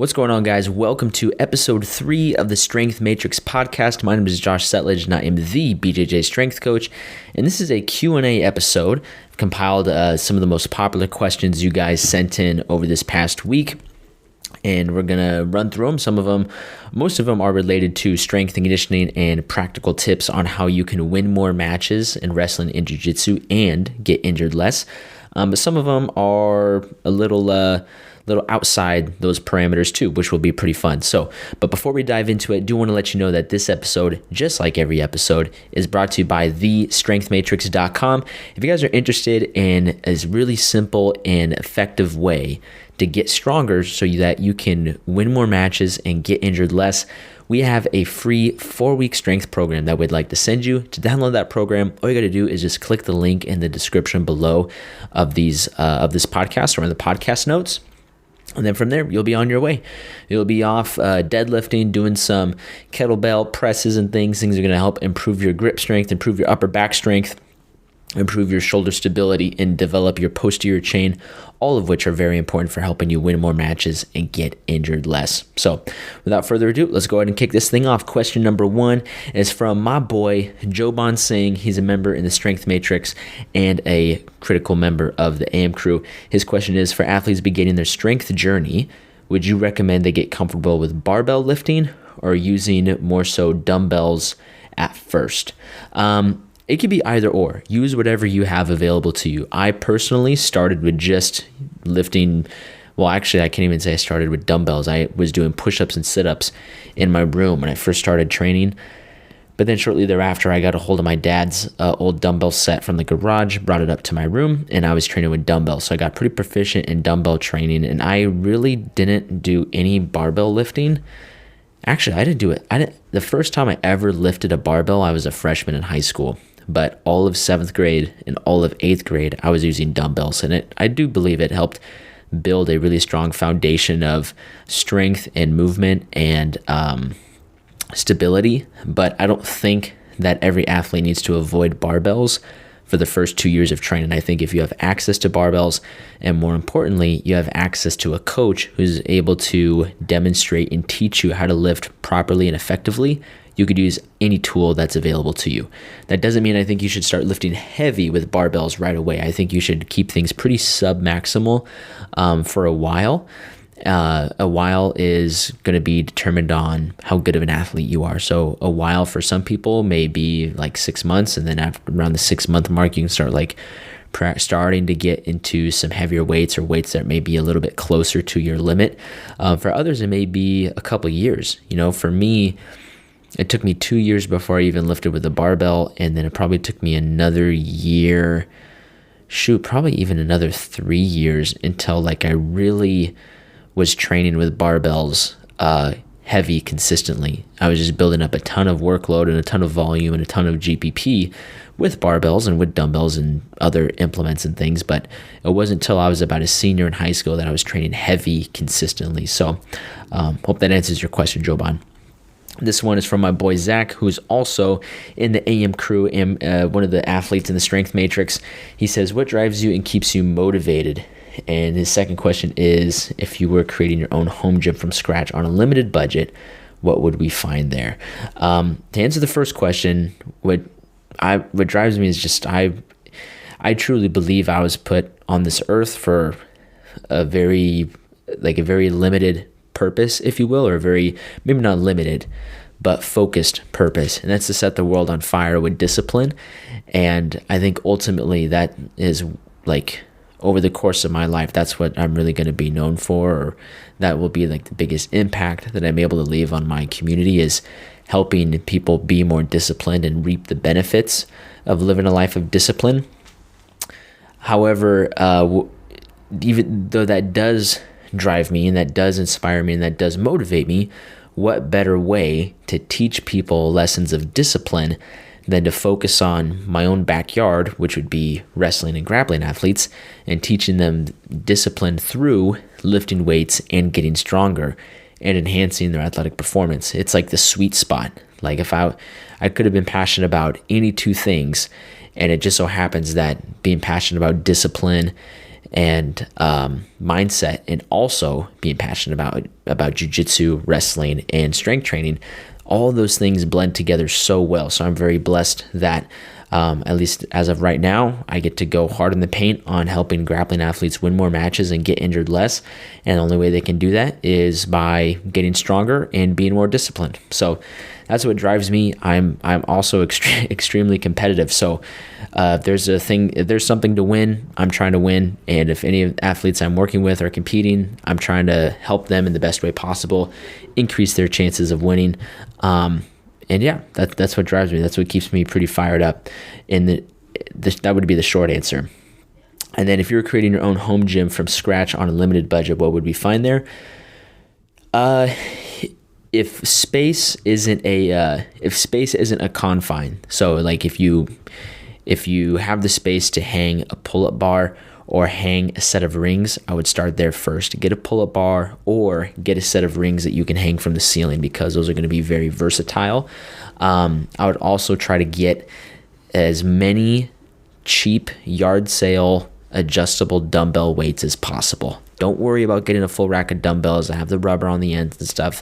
What's going on, guys? Welcome to episode 3 of the Strength Matrix podcast. My name is Josh Settlage, and I am the BJJ Strength Coach. And this is a Q&A episode. I've compiled some of the most popular questions you guys sent in over this past week. And we're going to run through them. Most of them are related to strength and conditioning and practical tips on how you can win more matches in wrestling and jiu-jitsu and get injured less. But some of them are a little outside those parameters too, which will be pretty fun. But before we dive into it, I do want to let you know that this episode, just like every episode, is brought to you by thestrengthmatrix.com. If you guys are interested in a really simple and effective way to get stronger so that you can win more matches and get injured less, we have a free 4-week strength program that we'd like to send you. To download that program, all you got to do is just click the link in the description below of this podcast or in the podcast notes. And then from there, you'll be on your way. You'll be off deadlifting, doing some kettlebell presses and things. Things are going to help improve your grip strength, improve your upper back strength, improve your shoulder stability, and develop your posterior chain, all of which are very important for helping you win more matches and get injured less. So without further ado, let's go ahead and kick this thing off. Question number 1 is from my boy, Joban Singh. He's a member in the Strength Matrix and a critical member of the AM crew. His question is, for athletes beginning their strength journey, would you recommend they get comfortable with barbell lifting or using more so dumbbells at first? It could be either or. Use whatever you have available to you. I personally started with just lifting. Well, actually, I can't even say I started with dumbbells. I was doing push-ups and sit-ups in my room when I first started training. But then shortly thereafter, I got a hold of my dad's old dumbbell set from the garage, brought it up to my room, and I was training with dumbbells. So I got pretty proficient in dumbbell training, and I really didn't do any barbell lifting. Actually, I didn't do it. The first time I ever lifted a barbell, I was a freshman in high school. But all of 7th grade and all of 8th grade, I was using dumbbells. And I do believe it helped build a really strong foundation of strength and movement and stability. But I don't think that every athlete needs to avoid barbells for the first 2 years of training. I think if you have access to barbells, and more importantly, you have access to a coach who's able to demonstrate and teach you how to lift properly and effectively, you could use any tool that's available to you. That doesn't mean I think you should start lifting heavy with barbells right away. I think you should keep things pretty sub-maximal for a while. A while is going to be determined on how good of an athlete you are. So a while for some people may be like 6 months, and then around the 6-month mark, you can start starting to get into some heavier weights or weights that may be a little bit closer to your limit. For others, it may be a couple years. For me, it took me 2 years before I even lifted with a barbell, and then it probably took me another year, probably even another 3 years until I really was training with barbells heavy consistently. I was just building up a ton of workload and a ton of volume and a ton of GPP with barbells and with dumbbells and other implements and things, but it wasn't until I was about a senior in high school that I was training heavy consistently. So hope that answers your question, Joban. This one is from my boy Zach, who's also in the AM crew and one of the athletes in the Strength Matrix. He says, what drives you and keeps you motivated? And his second question is, if you were creating your own home gym from scratch on a limited budget, what would we find there? To answer the first question, what drives me is just I truly believe I was put on this earth for a very limited purpose, if you will, or maybe not limited, but focused purpose. And that's to set the world on fire with discipline. And I think ultimately that is over the course of my life, that's what I'm really going to be known for, or that will be the biggest impact that I'm able to leave on my community, is helping people be more disciplined and reap the benefits of living a life of discipline. However, even though that does drive me and that does inspire me and that does motivate me, what better way to teach people lessons of discipline than to focus on my own backyard, which would be wrestling and grappling athletes, and teaching them discipline through lifting weights and getting stronger and enhancing their athletic performance. It's like the sweet spot. If I could have been passionate about any two things, and it just so happens that being passionate about discipline and mindset, and also being passionate about jiu-jitsu, wrestling, and strength training. All those things blend together so well. So I'm very blessed that at least as of right now, I get to go hard in the paint on helping grappling athletes win more matches and get injured less. And the only way they can do that is by getting stronger and being more disciplined. So that's what drives me. I'm also extremely competitive. So if there's something to win, I'm trying to win. And if any athletes I'm working with are competing, I'm trying to help them in the best way possible, increase their chances of winning. And yeah, that's what drives me. That's what keeps me pretty fired up. And that would be the short answer. And then if you're creating your own home gym from scratch on a limited budget, what would we find there? If space isn't a confine, so like if you have the space to hang a pull-up bar or hang a set of rings, I would start there first. Get a pull-up bar or get a set of rings that you can hang from the ceiling, because those are going to be very versatile. I would also try to get as many cheap yard sale adjustable dumbbell weights as possible. Don't worry about getting a full rack of dumbbells that have the rubber on the ends and stuff.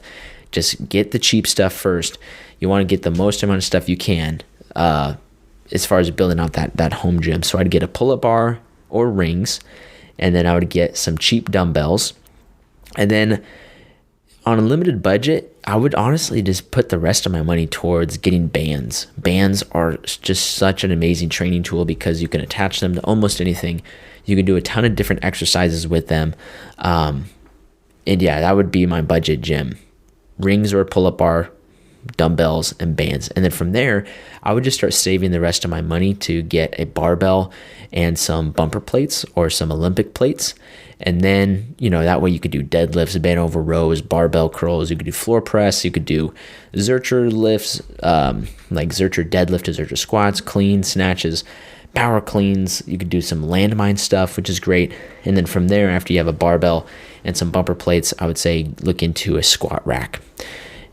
Just get the cheap stuff first. You want to get the most amount of stuff you can as far as building out that home gym. So I'd get a pull-up bar or rings, and then I would get some cheap dumbbells. And then on a limited budget, I would honestly just put the rest of my money towards getting bands. Bands are just such an amazing training tool because you can attach them to almost anything. You can do a ton of different exercises with them. And yeah, that would be my budget gym. Rings or a pull-up bar, dumbbells, and bands. And then from there, I would just start saving the rest of my money to get a barbell and some bumper plates or some Olympic plates. And then, that way you could do deadlifts, bent over rows, barbell curls. You could do floor press. You could do Zercher lifts, like Zercher deadlift to Zercher squats, clean snatches, power cleans. You could do some landmine stuff, which is great. And then from there, after you have a barbell and some bumper plates, I would say look into a squat rack.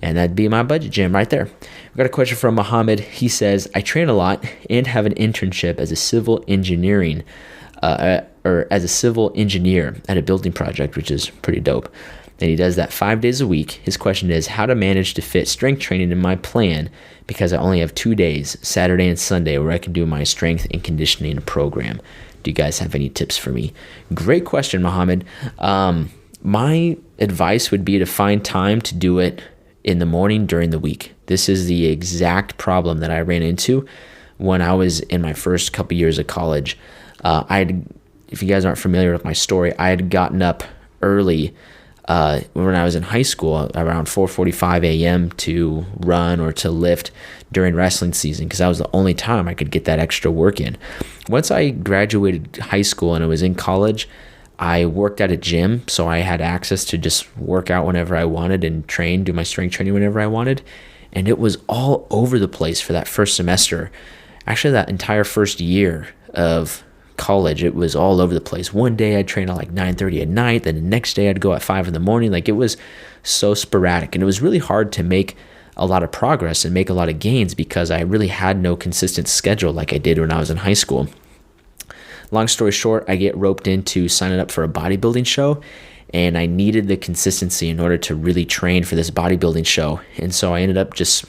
And that'd be my budget gym right there. We've got a question from Mohammed. He says, I train a lot and have an internship as a civil engineer at a building project, which is pretty dope. And he does that 5 days a week. His question is how to manage to fit strength training in my plan, because I only have 2 days, Saturday and Sunday, where I can do my strength and conditioning program. Do you guys have any tips for me? Great question, Mohammed. My advice would be to find time to do it in the morning during the week. This is the exact problem that I ran into when I was in my first couple years of college. If you guys aren't familiar with my story, I had gotten up early when I was in high school around 4:45 a.m. to run or to lift during wrestling season, because that was the only time I could get that extra work in. Once I graduated high school and I was in college, I worked at a gym, so I had access to just work out whenever I wanted and do my strength training whenever I wanted. And it was all over the place for that first semester. Actually, that entire first year of college, it was all over the place. One day I'd train at like 9:30 at night, then the next day I'd go at 5 in the morning. Like, it was so sporadic, and it was really hard to make a lot of progress and make a lot of gains because I really had no consistent schedule like I did when I was in high school. Long story short, I get roped into signing up for a bodybuilding show, and I needed the consistency in order to really train for this bodybuilding show. And so I ended up just,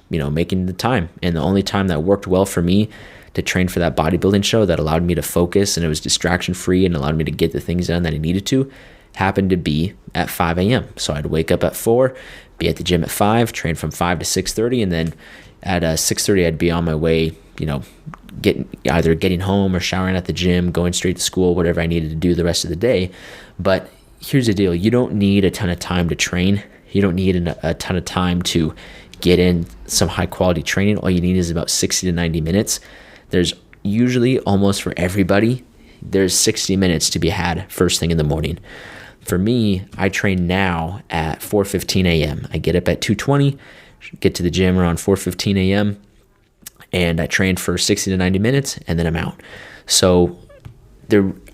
making the time. And the only time that worked well for me to train for that bodybuilding show, that allowed me to focus and it was distraction free and allowed me to get the things done that I needed to, happened to be at 5 a.m. So I'd wake up at 4, be at the gym at 5, train from 5 to 6:30, and then at 6:30 I'd be on my way, getting home or showering at the gym, going straight to school, whatever I needed to do the rest of the day. But here's the deal. You don't need a ton of time to train. You don't need a ton of time to get in some high quality training. All you need is about 60 to 90 minutes. There's usually, almost for everybody, there's 60 minutes to be had first thing in the morning. For me, I train now at 4:15 a.m. I get up at 2:20, get to the gym around 4:15 a.m., and I train for 60 to 90 minutes, and then I'm out. So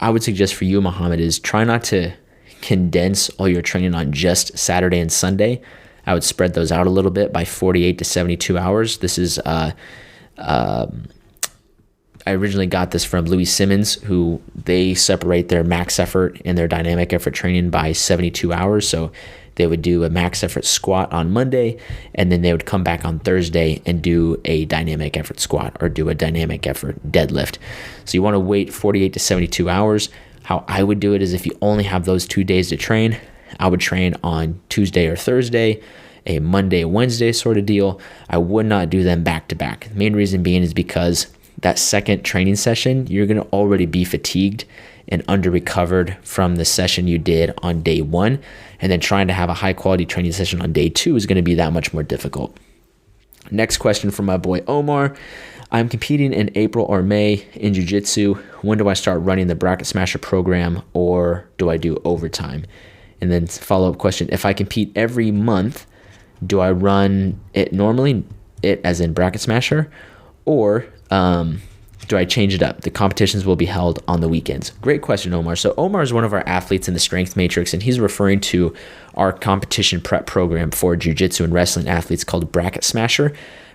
I would suggest for you, Mohammed, is try not to condense all your training on just Saturday and Sunday. I would spread those out a little bit by 48 to 72 hours. This is I originally got this from Louis Simmons, who they separate their max effort and their dynamic effort training by 72 hours. So they would do a max effort squat on Monday, and then they would come back on Thursday and do a dynamic effort squat or do a dynamic effort deadlift. So you want to wait 48 to 72 hours. How I would do it is if you only have those 2 days to train, I would train on Tuesday or Thursday, a Monday, Wednesday sort of deal. I would not do them back to back. The main reason being is because that second training session, you're going to already be fatigued and under recovered from the session you did on day one. And then trying to have a high quality training session on day two is going to be that much more difficult. Next question from my boy Omar. I'm competing in April or May in jiu-jitsu. When do I start running the Bracket Smasher program, or do I do overtime? And then follow-up question, if I compete every month, do I run it normally, it as in Bracket Smasher, or do I change it up? The competitions will be held on the weekends. Great question, Omar. So Omar is one of our athletes in the Strength Matrix, and he's referring to our competition prep program for jiu-jitsu and wrestling athletes called Bracket Smasher.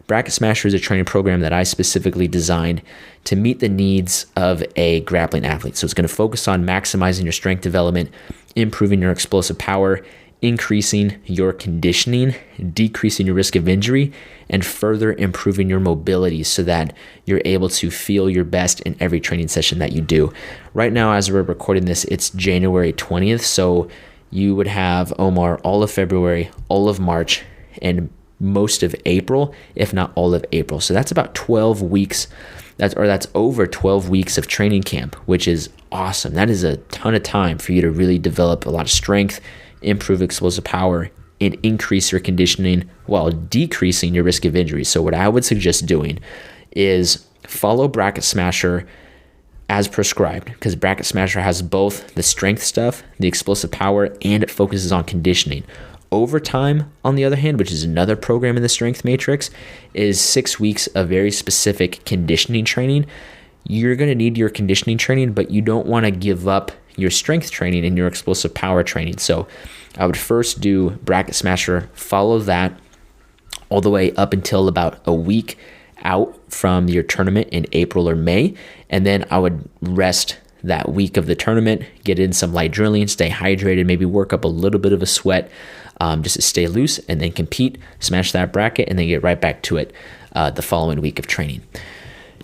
Bracket Smasher is a training program that I specifically designed to meet the needs of a grappling athlete. So it's going to focus on maximizing your strength development, improving your explosive power, increasing your conditioning, decreasing your risk of injury, and further improving your mobility so that you're able to feel your best in every training session that you do. Right now, as we're recording this, it's January 20th. So you would have, Omar, all of February, all of March, and most of April, if not all of April. So that's about 12 weeks. That's over 12 weeks of training camp, which is awesome. That is a ton of time for you to really develop a lot of strength, improve explosive power, and increase your conditioning while decreasing your risk of injury. So what I would suggest doing is follow Bracket Smasher as prescribed, because Bracket Smasher has both the strength stuff, the explosive power, and it focuses on conditioning. Overtime, on the other hand, which is another program in the Strength Matrix, is 6 weeks of very specific conditioning training. You're going to need your conditioning training, but you don't want to give up your strength training and your explosive power training. So I would first do Bracket Smasher, follow that all the way up until about a week out from your tournament in April or May, and then I would rest that week of the tournament, get in some light drilling, stay hydrated, maybe work up a little bit of a sweat, just to stay loose, and then compete, smash that bracket, and then get right back to it the following week of training.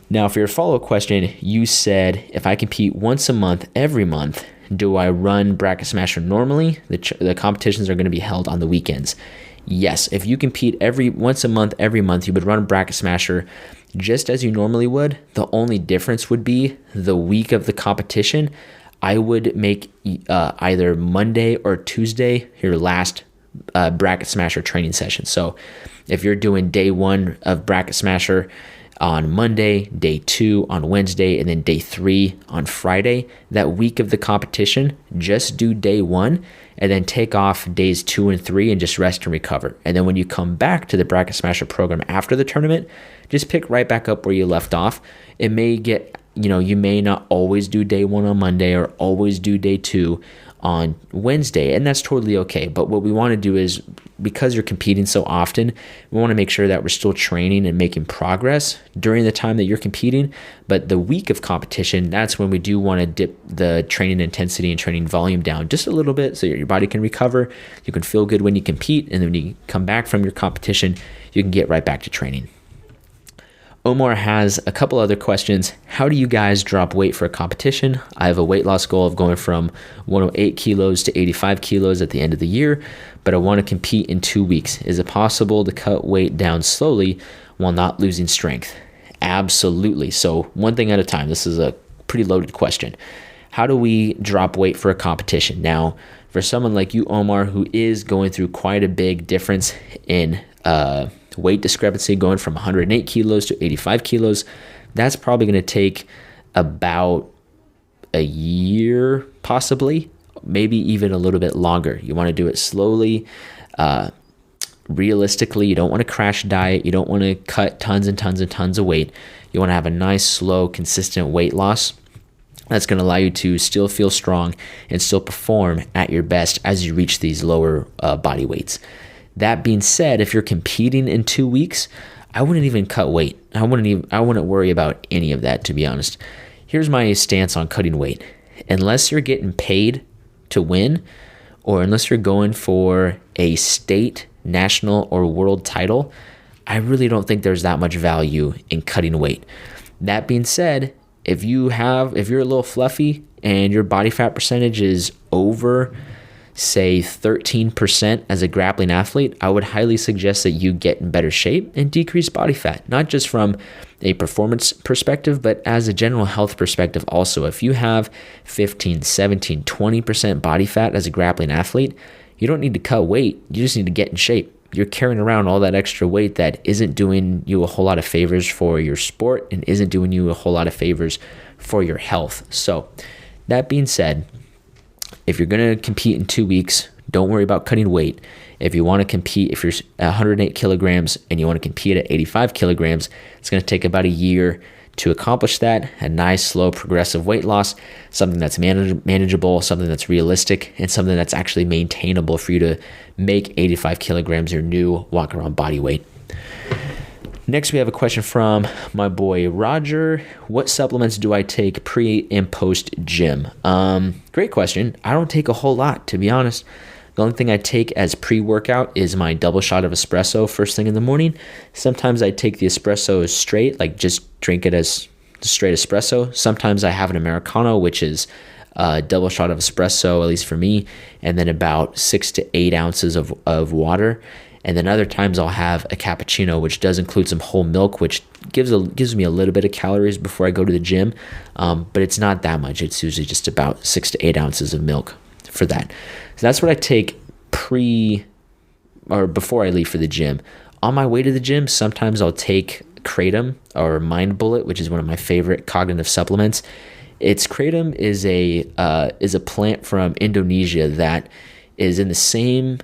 Now, for your follow-up question, you said, if I compete once a month, every month, do I run Bracket Smasher normally? The competitions are going to be held on the weekends. Yes, if you compete once a month, every month, you would run Bracket Smasher just as you normally would. The only difference would be the week of the competition. I would make either Monday or Tuesday your last Bracket Smasher training session. So if you're doing day one of Bracket Smasher on Monday, day two on Wednesday, and then day three on Friday, that week of the competition, just do day one and then take off days 2 and 3 and just rest and recover. And then when you come back to the Bracket Smasher program after the tournament, just pick right back up where you left off. It may get, you may not always do day one on Monday or always do day two on Wednesday, and that's totally okay. But what we want to do is, because you're competing so often, we want to make sure that we're still training and making progress during the time that you're competing. But the week of competition, that's when we do want to dip the training intensity and training volume down just a little bit so your body can recover, you can feel good when you compete, and then when you come back from your competition, you can get right back to training. Omar has a couple other questions. How do you guys drop weight for a competition? I have a weight loss goal of going from 108 kilos to 85 kilos at the end of the year, but I want to compete in 2 weeks. Is it possible to cut weight down slowly while not losing strength? Absolutely. So one thing at a time. This is a pretty loaded question. How do we drop weight for a competition? Now, for someone like you, Omar, who is going through quite a big difference in weight discrepancy, going from 108 kilos to 85 kilos, that's probably going to take about a year, possibly, maybe even a little bit longer. You want to do it slowly. Realistically, you don't want to crash diet. You don't want to cut tons and tons and tons of weight. You want to have a nice, slow, consistent weight loss. That's going to allow you to still feel strong and still perform at your best as you reach these lower body weights. That being said, if you're competing in 2 weeks, I wouldn't even cut weight. I wouldn't worry about any of that, to be honest. Here's my stance on cutting weight. Unless you're getting paid to win, or unless you're going for a state, national, or world title, I really don't think there's that much value in cutting weight. That being said, if you're a little fluffy and your body fat percentage is over, say 13% as a grappling athlete, I would highly suggest that you get in better shape and decrease body fat, not just from a performance perspective, but as a general health perspective also. If you have 15, 17, 20% body fat as a grappling athlete, you don't need to cut weight, you just need to get in shape. You're carrying around all that extra weight that isn't doing you a whole lot of favors for your sport and isn't doing you a whole lot of favors for your health. So that being said, if you're going to compete in 2 weeks, don't worry about cutting weight. If you want to compete, if you're 108 kilograms and you want to compete at 85 kilograms, it's going to take about a year to accomplish that. A nice, slow, progressive weight loss, something that's manageable, something that's realistic, and something that's actually maintainable for you to make 85 kilograms your new walk around body weight. Next, we have a question from my boy Roger. What supplements do I take pre and post gym? Great question. I don't take a whole lot, to be honest. The only thing I take as pre-workout is my double shot of espresso first thing in the morning. Sometimes I take the espresso straight, like just drink it as straight espresso. Sometimes I have an Americano, which is a double shot of espresso, at least for me, and then about 6 to 8 ounces of water. And then other times I'll have a cappuccino, which does include some whole milk, which gives me a little bit of calories before I go to the gym. But it's not that much. It's usually just about 6 to 8 ounces of milk for that. So that's what I take before I leave for the gym. On my way to the gym, sometimes I'll take Kratom or Mind Bullet, which is one of my favorite cognitive supplements. Kratom is a plant from Indonesia that is in the same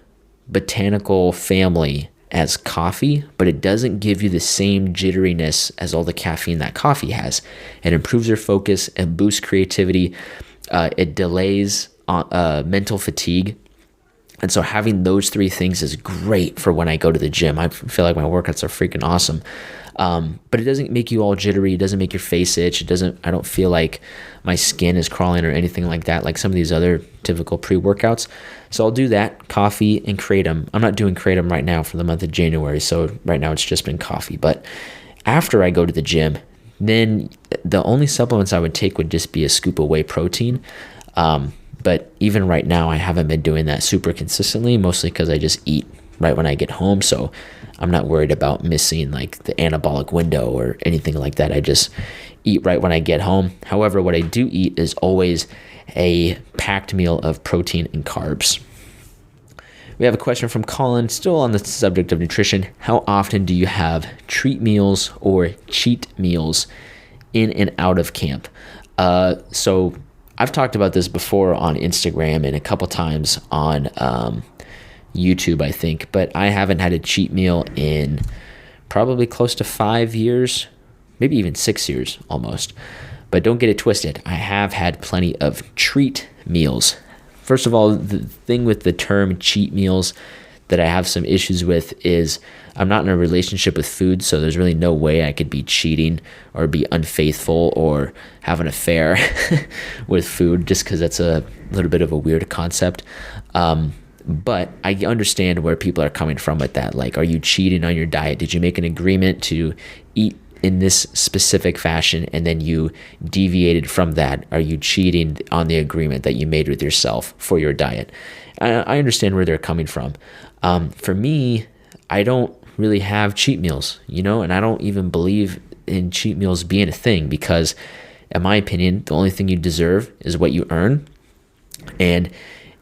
botanical family as coffee, but it doesn't give you the same jitteriness as all the caffeine that coffee has. It improves your focus, it boosts creativity, it delays mental fatigue. And so having those 3 things is great for when I go to the gym. I feel like my workouts are freaking awesome. But it doesn't make you all jittery. It doesn't make your face itch. I don't feel like my skin is crawling or anything like that, like some of these other typical pre-workouts. So I'll do that, coffee and Kratom. I'm not doing Kratom right now for the month of January. So right now it's just been coffee. But after I go to the gym, then the only supplements I would take would just be a scoop of whey protein. But even right now, I haven't been doing that super consistently, mostly because I just eat right when I get home. So I'm not worried about missing like the anabolic window or anything like that. I just eat right when I get home. However, what I do eat is always a packed meal of protein and carbs. We have a question from Colin, still on the subject of nutrition. How often do you have treat meals or cheat meals in and out of camp? So I've talked about this before on Instagram and a couple times on YouTube, I think, but I haven't had a cheat meal in probably close to 5 years, maybe even 6 years almost. But don't get it twisted. I have had plenty of treat meals. First of all, the thing with the term cheat meals that I have some issues with is I'm not in a relationship with food, so there's really no way I could be cheating or be unfaithful or have an affair with food, just because that's a little bit of a weird concept. But I understand where people are coming from with that. Like, are you cheating on your diet? Did you make an agreement to eat in this specific fashion and then you deviated from that? Are you cheating on the agreement that you made with yourself for your diet? I understand where they're coming from. For me, I don't really have cheat meals, and I don't even believe in cheat meals being a thing because, in my opinion, the only thing you deserve is what you earn. And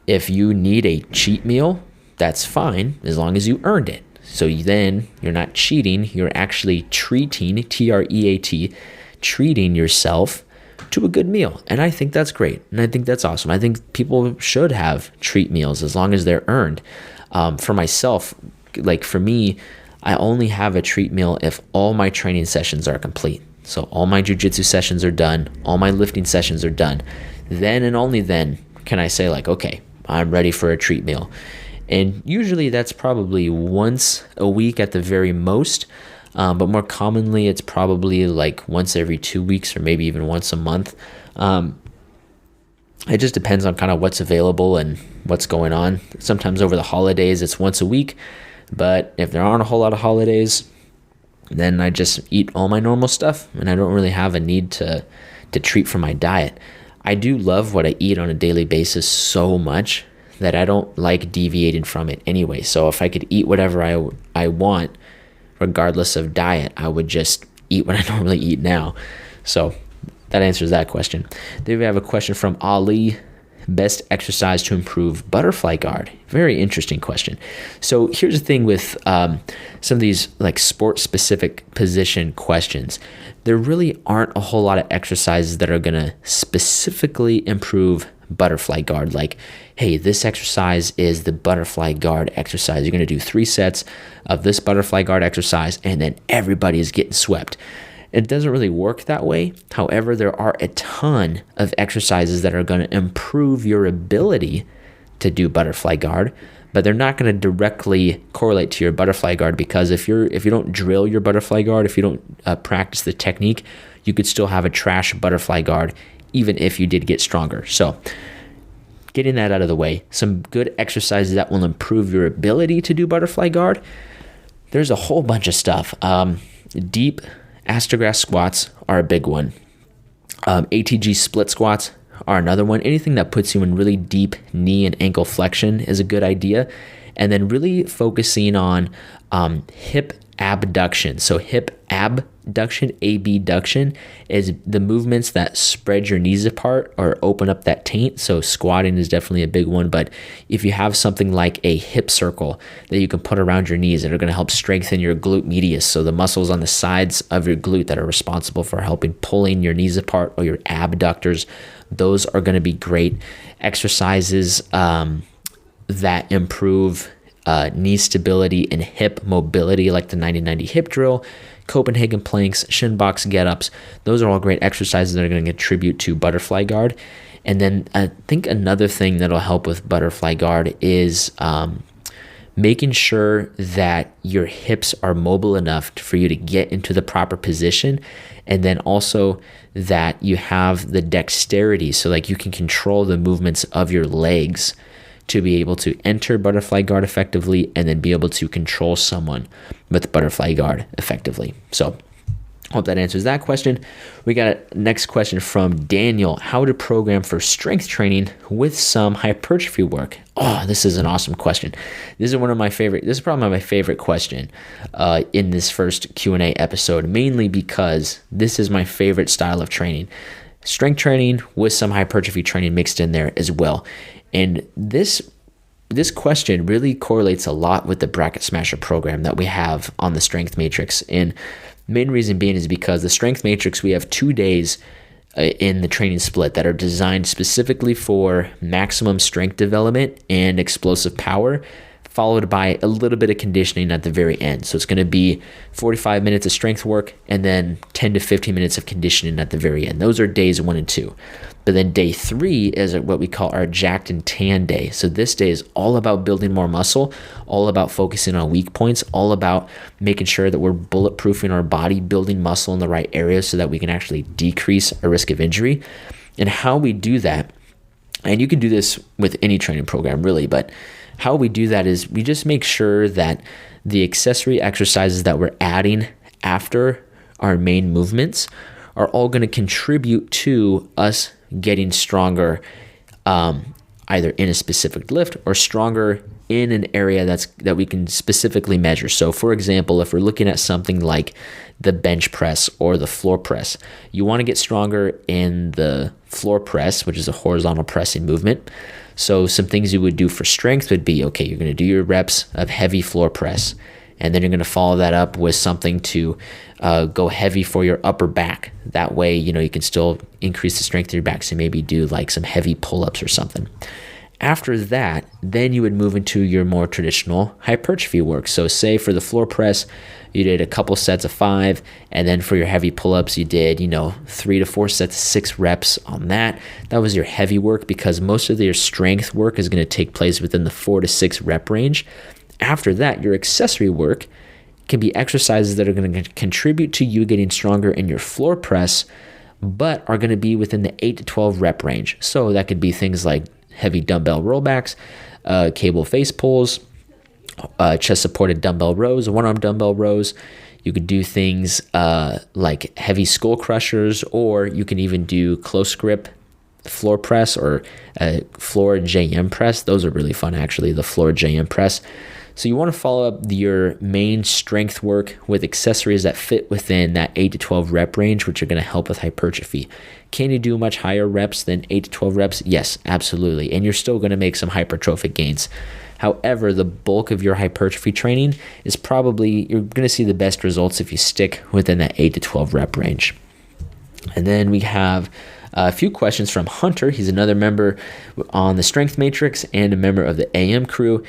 if you need a cheat meal, that's fine as long as you earned it. So then you're not cheating, you're actually treating, T-R-E-A-T, treating yourself to a good meal. And I think that's great. And I think that's awesome. I think people should have treat meals as long as they're earned. For myself, like for me, I only have a treat meal if all my training sessions are complete. So all my jiu-jitsu sessions are done, all my lifting sessions are done. Then and only then can I say like, okay, I'm ready for a treat meal. And usually that's probably once a week at the very most. But more commonly, it's probably like once every 2 weeks or maybe even once a month. It just depends on kind of what's available and what's going on. Sometimes over the holidays, it's once a week. But if there aren't a whole lot of holidays, then I just eat all my normal stuff and I don't really have a need to treat for my diet. I do love what I eat on a daily basis so much that I don't like deviating from it anyway. So if I could eat whatever I want, regardless of diet, I would just eat what I normally eat now. So that answers that question. Then we have a question from Ali. Best exercise to improve butterfly guard. Very interesting question. So here's the thing with some of these like sport specific position questions. There really aren't a whole lot of exercises that are going to specifically improve butterfly guard. Like, hey, this exercise is the butterfly guard exercise. You're going to do 3 sets of this butterfly guard exercise and then everybody is getting swept. It doesn't really work that way. However, there are a ton of exercises that are going to improve your ability to do butterfly guard, but they're not going to directly correlate to your butterfly guard, because if you don't drill your butterfly guard, if you don't practice the technique, you could still have a trash butterfly guard even if you did get stronger. So getting that out of the way, some good exercises that will improve your ability to do butterfly guard. There's a whole bunch of stuff. Deep astragalus squats are a big one. ATG split squats are another one. Anything that puts you in really deep knee and ankle flexion is a good idea. And then really focusing on hip abduction. So hip abduction, abduction, is the movements that spread your knees apart or open up that taint. So squatting is definitely a big one. But if you have something like a hip circle that you can put around your knees that are going to help strengthen your glute medius, so the muscles on the sides of your glute that are responsible for helping pulling your knees apart, or your abductors, those are going to be great exercises that improve knee stability and hip mobility, like the 90-90 hip drill, Copenhagen planks, shin box get-ups. Those are all great exercises that are going to contribute to butterfly guard. And then I think another thing that'll help with butterfly guard is making sure that your hips are mobile enough for you to get into the proper position, and then also that you have the dexterity, so like you can control the movements of your legs to be able to enter butterfly guard effectively and then be able to control someone with butterfly guard effectively. So hope that answers that question. We got a next question from Daniel. How to program for strength training with some hypertrophy work. Oh, this is an awesome question. This is probably my favorite question in this first Q&A episode, mainly because this is my favorite style of training. Strength training with some hypertrophy training mixed in there as well. And this question really correlates a lot with the Bracket Smasher program that we have on the Strength Matrix. And main reason being is because the Strength Matrix, we have 2 days in the training split that are designed specifically for maximum strength development and explosive power, followed by a little bit of conditioning at the very end. So it's going to be 45 minutes of strength work and then 10 to 15 minutes of conditioning at the very end. Those are days 1 and 2. But then day 3 is what we call our jacked and tan day. So this day is all about building more muscle, all about focusing on weak points, all about making sure that we're bulletproofing our body, building muscle in the right areas so that we can actually decrease our risk of injury. And how we do that, and you can do this with any training program really, but how we do that is we just make sure that the accessory exercises that we're adding after our main movements are all going to contribute to us getting stronger, either in a specific lift or stronger in an area that we can specifically measure. So for example, if we're looking at something like the bench press or the floor press, you want to get stronger in the floor press, which is a horizontal pressing movement. So some things you would do for strength would be, okay, you're going to do your reps of heavy floor press, and then you're going to follow that up with something to go heavy for your upper back. That way, you can still increase the strength of your back. So maybe do like some heavy pull-ups or something. After that, then you would move into your more traditional hypertrophy work. So say for the floor press, you did a couple sets of 5, and then for your heavy pull-ups, you did, 3 to 4 sets of 6 reps on that. That was your heavy work, because most of your strength work is going to take place within the 4 to 6 rep range. After that, your accessory work can be exercises that are going to contribute to you getting stronger in your floor press, but are going to be within the 8 to 12 rep range. So that could be things like heavy dumbbell rollbacks, cable face pulls, chest-supported dumbbell rows, one-arm dumbbell rows. You could do things like heavy skull crushers, or you can even do close grip floor press or floor JM press. Those are really fun, actually, the floor JM press. So you want to follow up your main strength work with accessories that fit within that 8 to 12 rep range, which are going to help with hypertrophy. Can you do much higher reps than 8 to 12 reps? Yes, absolutely. And you're still going to make some hypertrophic gains. However, the bulk of your hypertrophy training is probably, you're going to see the best results if you stick within that 8 to 12 rep range. And then we have a few questions from Hunter. He's another member on the Strength Matrix and a member of the AM crew.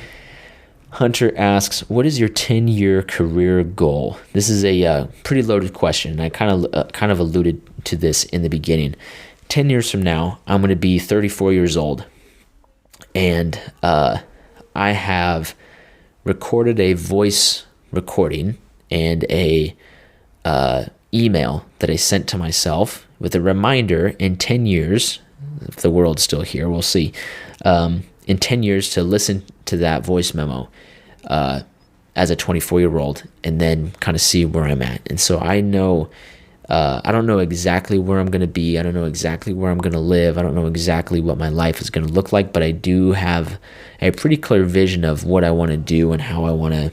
Hunter asks, what is your 10-year career goal? This is a pretty loaded question. I kind of alluded to this in the beginning. 10 years from now, I'm going to be 34 years old. And I have recorded a voice recording and a email that I sent to myself with a reminder in 10 years, if the world's still here, we'll see, in 10 years to listen to that voice memo as a 24-year-old and then kind of see where I'm at. And so I know, I don't know exactly where I'm going to be. I don't know exactly where I'm going to live. I don't know exactly what my life is going to look like, but I do have a pretty clear vision of what I want to do and how I want to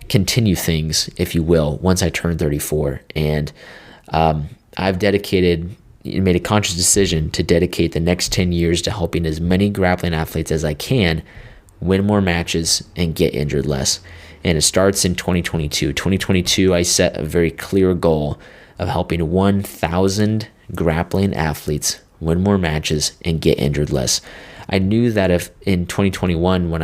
continue things, if you will, once I turn 34. And I've made a conscious decision to dedicate the next 10 years to helping as many grappling athletes as I can win more matches and get injured less. And it starts in 2022. 2022, I set a very clear goal of helping 1,000 grappling athletes win more matches and get injured less. I knew that if in 2021 I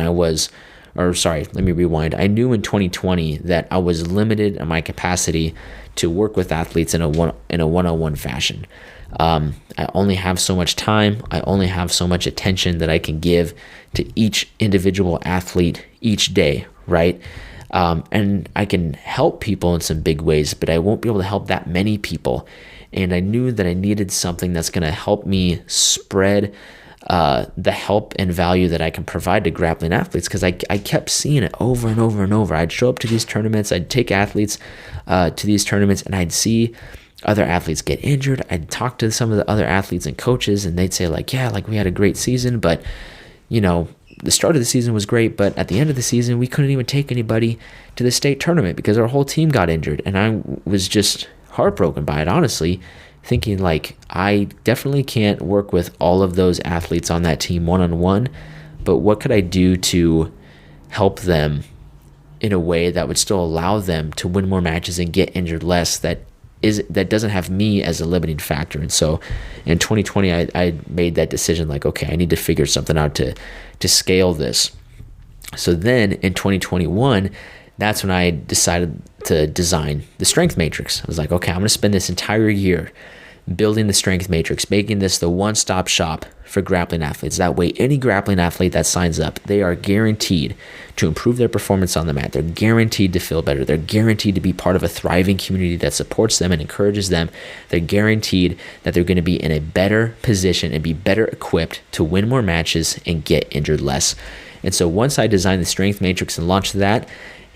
knew in 2020 that I was limited in my capacity to work with athletes in a one-on-one fashion. I only have so much time. I only have so much attention that I can give to each individual athlete each day, right? And I can help people in some big ways, but I won't be able to help that many people. And I knew that I needed something that's going to help me spread the help and value that I can provide to grappling athletes, because I kept seeing it over and over and over. I'd show up to these tournaments, I'd take athletes to these tournaments, and I'd see other athletes get injured. I'd talk to some of the other athletes and coaches, and they'd say we had a great season, but the start of the season was great, but at the end of the season, we couldn't even take anybody to the state tournament because our whole team got injured. And I was just heartbroken by it, honestly, thinking I definitely can't work with all of those athletes on that team one-on-one, but what could I do to help them in a way that would still allow them to win more matches and get injured less, that doesn't have me as a limiting factor. And so in 2020, I made that decision, okay, I need to figure something out to scale this. So then in 2021, that's when I decided to design the Strength Matrix. I was like, okay, I'm going to spend this entire year building the Strength Matrix, making this the one-stop shop for grappling athletes. That way, any grappling athlete that signs up, they are guaranteed to improve their performance on the mat. They're guaranteed to feel better. They're guaranteed to be part of a thriving community that supports them and encourages them. They're guaranteed that they're going to be in a better position and be better equipped to win more matches and get injured less. And so once I designed the Strength Matrix and launched that,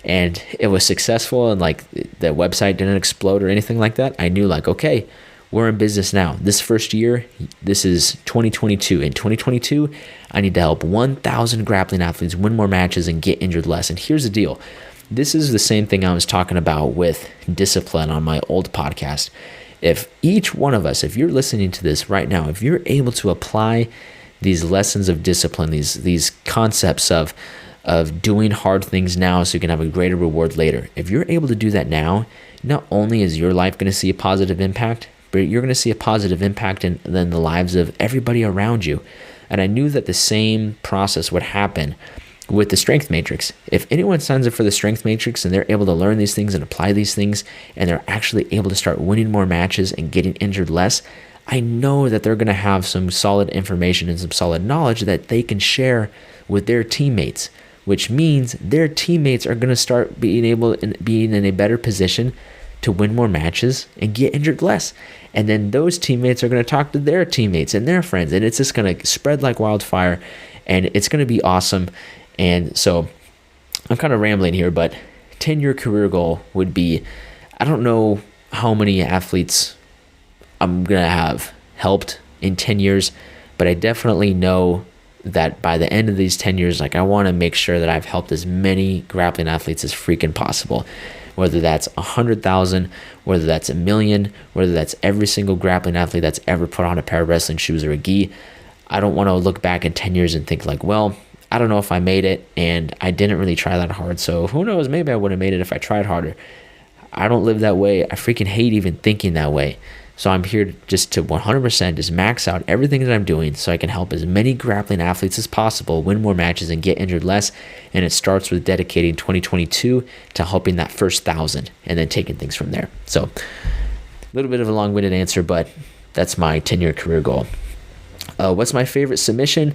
and it was successful, and the website didn't explode or anything like that, I knew okay, we're in business now. This first year, this is 2022. In 2022, I need to help 1,000 grappling athletes win more matches and get injured less. And here's the deal. This is the same thing I was talking about with discipline on my old podcast. If each one of us, if you're listening to this right now, if you're able to apply these lessons of discipline, these concepts of doing hard things now so you can have a greater reward later, if you're able to do that now, not only is your life going to see a positive impact, but you're going to see a positive impact in the lives of everybody around you. And I knew that the same process would happen with the strength matrix. If anyone signs up for the strength matrix and they're able to learn these things and apply these things, and they're actually able to start winning more matches and getting injured less, I know that they're going to have some solid information and some solid knowledge that they can share with their teammates, which means their teammates are going to start being in a better position to win more matches and get injured less. And then those teammates are going to talk to their teammates and their friends, and it's just going to spread like wildfire, and it's going to be awesome. And so I'm kind of rambling here, but 10-year career goal would be, I don't know how many athletes I'm going to have helped in 10 years, but I definitely know that by the end of these 10 years, like, I want to make sure that I've helped as many grappling athletes as freaking possible, whether that's 100,000, whether that's 1,000,000, whether that's every single grappling athlete that's ever put on a pair of wrestling shoes or a gi. I don't want to look back in 10 years and think like, well, I don't know if I made it, and I didn't really try that hard, so who knows, maybe I would have made it if I tried harder. I don't live that way. I freaking hate even thinking that way. So I'm here just to 100% just max out everything that I'm doing so I can help as many grappling athletes as possible win more matches and get injured less. And it starts with dedicating 2022 to helping that first 1,000 and then taking things from there. So a little bit of a long-winded answer, but that's my 10-year career goal. What's my favorite submission?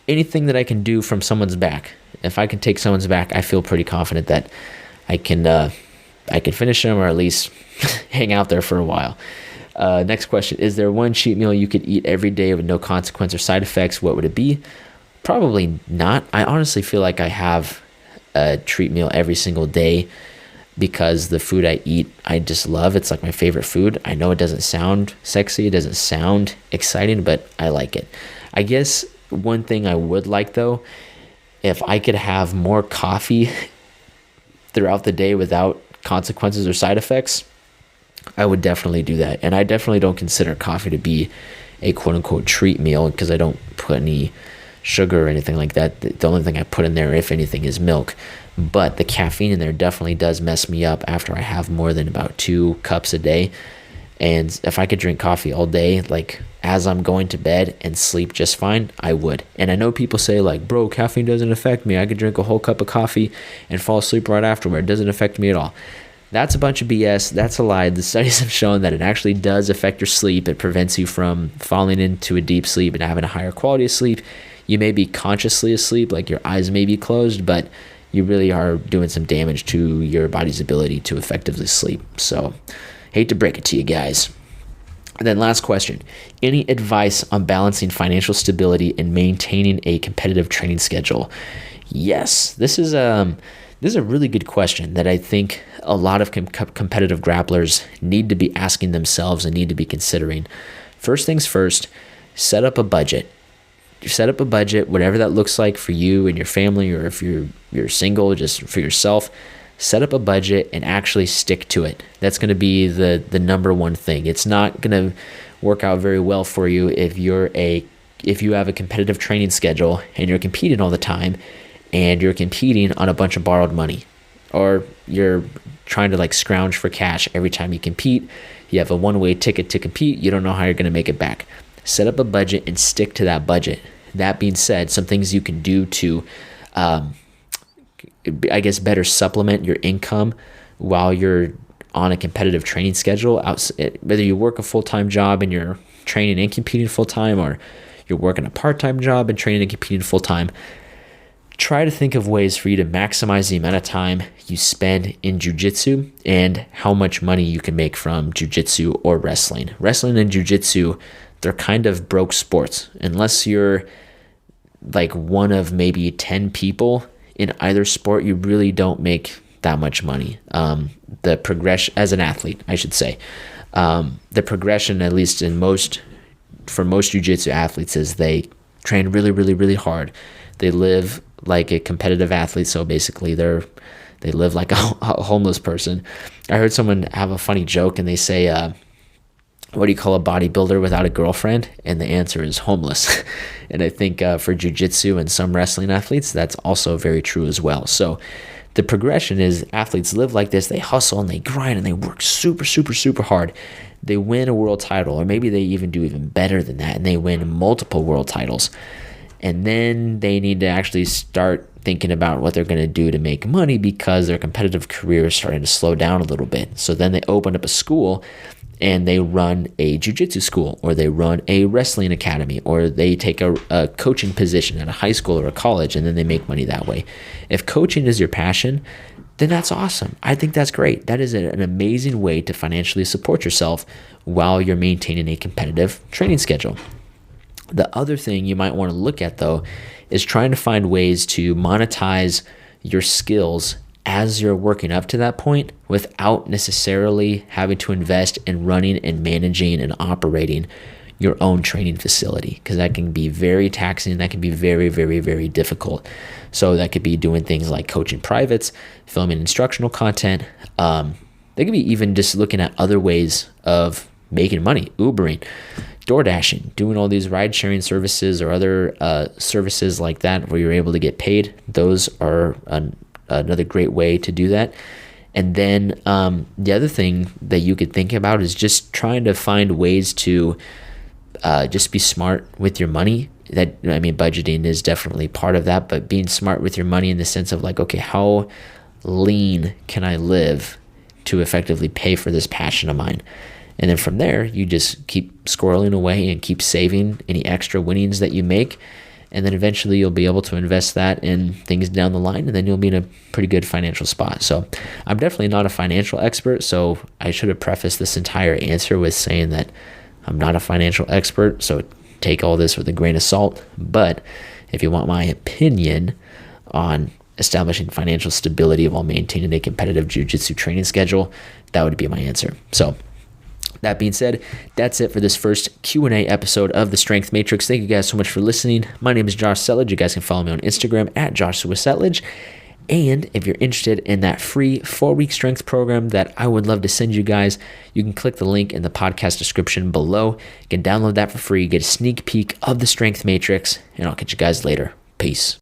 Anything that I can do from someone's back. If I can take someone's back, I feel pretty confident that I can finish them, or at least hang out there for a while. Next question, is there one cheat meal you could eat every day with no consequence or side effects? What would it be? Probably not. I honestly feel like I have a treat meal every single day because the food I eat, I just love. It's like my favorite food. I know it doesn't sound sexy, it doesn't sound exciting, but I like it. I guess one thing I would like, though, if I could have more coffee throughout the day without consequences or side effects, I would definitely do that. And I definitely don't consider coffee to be a quote-unquote treat meal because I don't put any sugar or anything like that. The only thing I put in there, if anything, is milk. But the caffeine in there definitely does mess me up after I have more than about 2 cups a day. And if I could drink coffee all day, like as I'm going to bed, and sleep just fine, I would. And I know people say like, bro, caffeine doesn't affect me. I could drink a whole cup of coffee and fall asleep right afterward. It doesn't affect me at all. That's a bunch of BS. That's a lie. The studies have shown that it actually does affect your sleep. It prevents you from falling into a deep sleep and having a higher quality of sleep. You may be consciously asleep, like your eyes may be closed, but you really are doing some damage to your body's ability to effectively sleep. So, hate to break it to you guys. And then last question, any advice on balancing financial stability and maintaining a competitive training schedule? Yes, this is a really good question that I think a lot of competitive grapplers need to be asking themselves and need to be considering. First things first, set up a budget. You set up a budget, whatever that looks like for you and your family, or if you're single, just for yourself. Set up a budget and actually stick to it. That's going to be the number one thing. It's not going to work out very well for you if you have a competitive training schedule and you're competing all the time and you're competing on a bunch of borrowed money, or you're trying to like scrounge for cash every time you compete. You have a one-way ticket to compete. You don't know how you're going to make it back. Set up a budget and stick to that budget. That being said, some things you can do to I guess better supplement your income while you're on a competitive training schedule. Whether you work a full-time job and you're training and competing full-time, or you're working a part-time job and training and competing full-time, try to think of ways for you to maximize the amount of time you spend in jiu-jitsu and how much money you can make from jiu-jitsu or wrestling. Wrestling and jiu-jitsu, they're kind of broke sports. Unless you're like one of maybe 10 people in either sport, you really don't make that much money. The progression as an athlete, I should say, the progression, at least for most jiu-jitsu athletes, is they train really, really, really hard. They live like a competitive athlete, so basically they live like a homeless person. I heard someone have a funny joke, and they say, what do you call a bodybuilder without a girlfriend? And the answer is homeless. And I think for jiu-jitsu and some wrestling athletes, that's also very true as well. So the progression is athletes live like this. They hustle and they grind and they work super, super, super hard. They win a world title, or maybe they even do even better than that, and they win multiple world titles. And then they need to actually start thinking about what they're going to do to make money because their competitive career is starting to slow down a little bit. So then they open up a school and they run a jiu-jitsu school, or they run a wrestling academy, or they take a coaching position at a high school or a college, and then they make money that way. If coaching is your passion, then that's awesome. I think that's great. That is an amazing way to financially support yourself while you're maintaining a competitive training schedule. The other thing you might want to look at, though, is trying to find ways to monetize your skills as you're working up to that point without necessarily having to invest in running and managing and operating your own training facility, because that can be very taxing. That can be very, very, very difficult. So that could be doing things like coaching privates, filming instructional content. They could be even just looking at other ways of making money, Ubering, DoorDashing, doing all these ride-sharing services or other services like that where you're able to get paid. Those are another great way to do that. And then the other thing that you could think about is just trying to find ways to just be smart with your money. Budgeting is definitely part of that, but being smart with your money in the sense of like, okay, how lean can I live to effectively pay for this passion of mine? And then from there, you just keep squirreling away and keep saving any extra winnings that you make. And then eventually you'll be able to invest that in things down the line, and then you'll be in a pretty good financial spot. So I'm definitely not a financial expert, so I should have prefaced this entire answer with saying that I'm not a financial expert, so take all this with a grain of salt. But if you want my opinion on establishing financial stability while maintaining a competitive jiu-jitsu training schedule, that would be my answer. So that being said, that's it for this first Q&A episode of The Strength Matrix. Thank you guys so much for listening. My name is Josh Settlage. You guys can follow me on Instagram at Joshua Settlage. And if you're interested in that free 4-week strength program that I would love to send you guys, you can click the link in the podcast description below. You can download that for free, get a sneak peek of The Strength Matrix, and I'll catch you guys later. Peace.